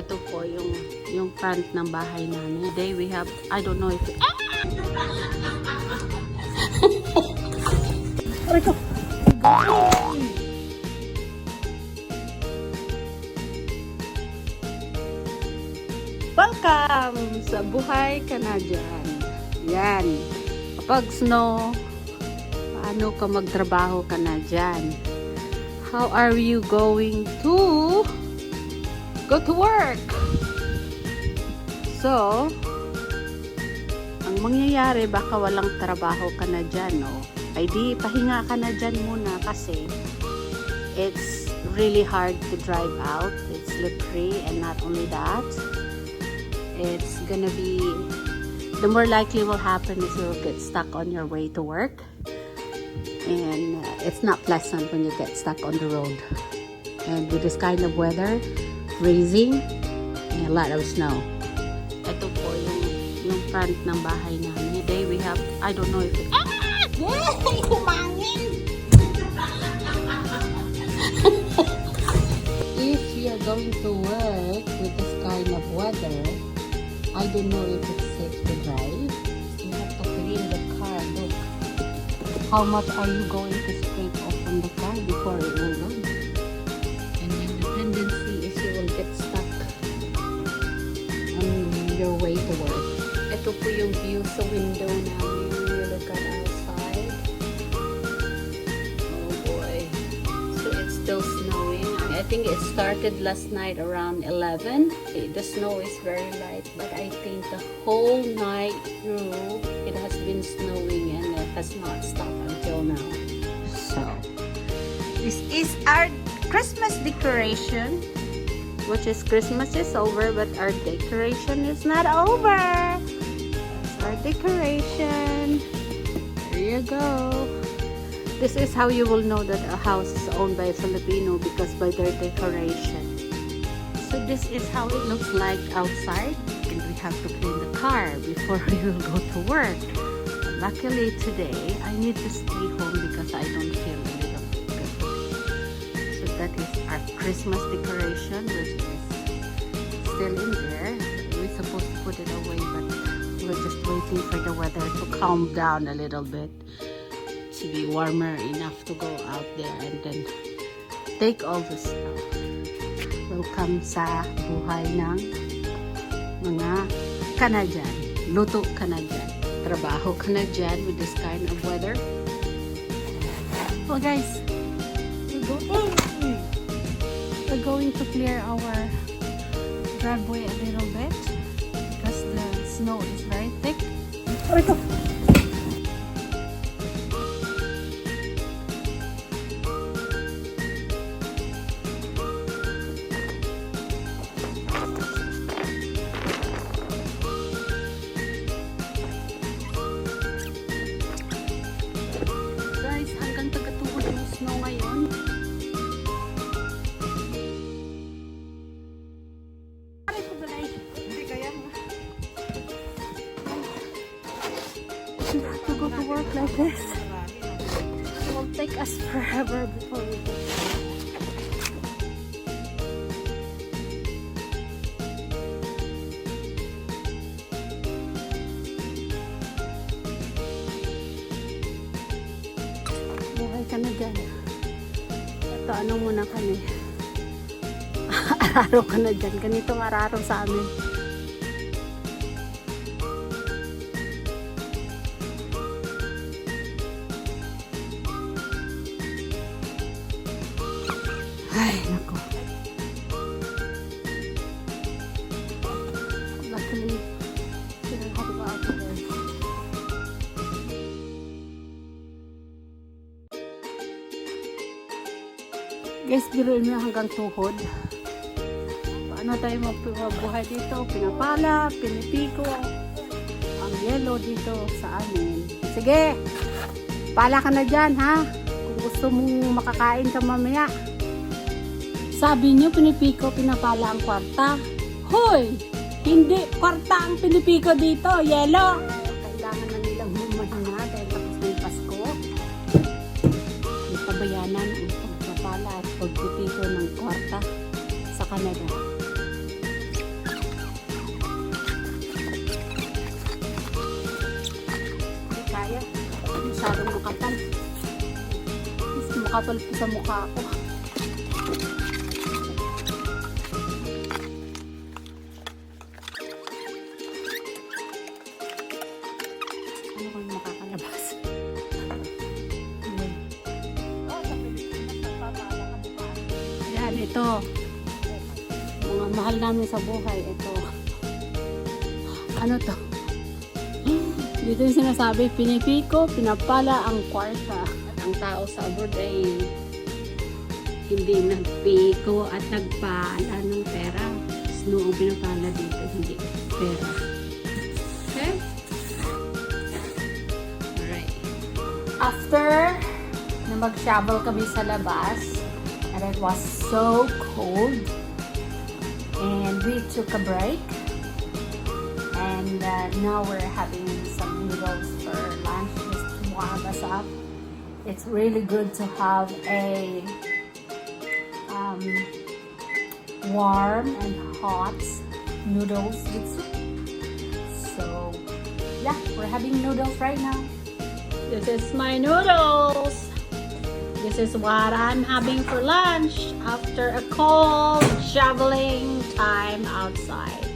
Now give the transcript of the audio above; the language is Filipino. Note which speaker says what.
Speaker 1: Ito po yung front ng bahay namin. Today we have, I don't know if Welcome sa Buhay Ka Na Dyan. Yan. Kapag snow, paano ka magtrabaho ka na dyan? How are you going to go to work? So, ang mangyayari, baka walang trabaho ka na dyan, no? Ay di, pahinga ka na dyan muna kasi it's really hard to drive out. It's slippery, and not only that, it's gonna be, the more likely will happen is you'll get stuck on your way to work. And it's not pleasant when you get stuck on the road. And with this kind of weather, freezing, and a lot of snow. Ito po yung front ng bahay namin. Today we have, I don't know if humangin! If you're going to work with this kind of weather, I don't know if it's safe to drive. You have to clean the car. Look, how much are you going to scrape off from the car before it will run? And then the tendency is you will get stuck on your way to work. Ito po yung view sa window namin. You look at outside. Oh boy. So it's still snowing. I think it started last night around 11. The snow is very light, but I think the whole night through it has been snowing and it has not stopped until now. So this is our Christmas decoration, which is Christmas is over, but our decoration is not over. That's our decoration. There you go. This is how you will know that a house is owned by a Filipino, because by their decoration. So this is how it looks like outside, and we have to clean the car before we will go to work. Luckily today, I need to stay home because I don't feel a little good. So that is our Christmas decoration, which is still in there. We're supposed to put it away, but we're just waiting for the weather to calm down a little bit, to be warmer enough to go out there and then take all the snow. Welcome sa buhay ng mga Canadian. Luto ka na dyan. Trabaho ka na dyan with this kind of weather. Well guys, we're going to clear our driveway a little bit because the snow is very thick. To go to work like this, it will take us forever before we go. Buhay ka na dyan. Ito, ano muna kami? Araro ka na dyan. Ganitong araro sa amin. Ay, nako. Luckily, we don't have to go out today. Guys, biruin mo hanggang tuhod. Paano tayo mabuhay dito? Pinapala, pinipiko. Ang yellow dito sa amin. Sige, pala ka na dyan, ha? Kung gusto mong makakain ka mamaya. Sabi niyo, pinipiko, pinapala ang kwarta. Hoy! Hindi kwarta ang pinipiko dito, yelo! Kailangan na nilang humahina dahil tapos na yung Pasko. May pabayanan ang pagpapala at pagpipiko ng kwarta sa Canada. nakatulpo sa mukha ko. Ano kung makakalabas? Yan, ito. Mga mahal namin sa buhay. Ito. Ano to? Dito yung sinasabi, pinipiko, pinapala ang kwarta. At ang tao sa abroad ay hindi nagpiko at nagpala ng pera. Snow ang pinapala dito, hindi pera. Okay? Alright. After na mag-shovel kami sa labas, and it was so cold, and we took a break, and now we're having some noodles for lunch just to warm us up. It's really good to have a warm and hot noodles with soup. So yeah, we're having noodles right now. This is my noodles. This is what I'm having for lunch after a cold shoveling time outside.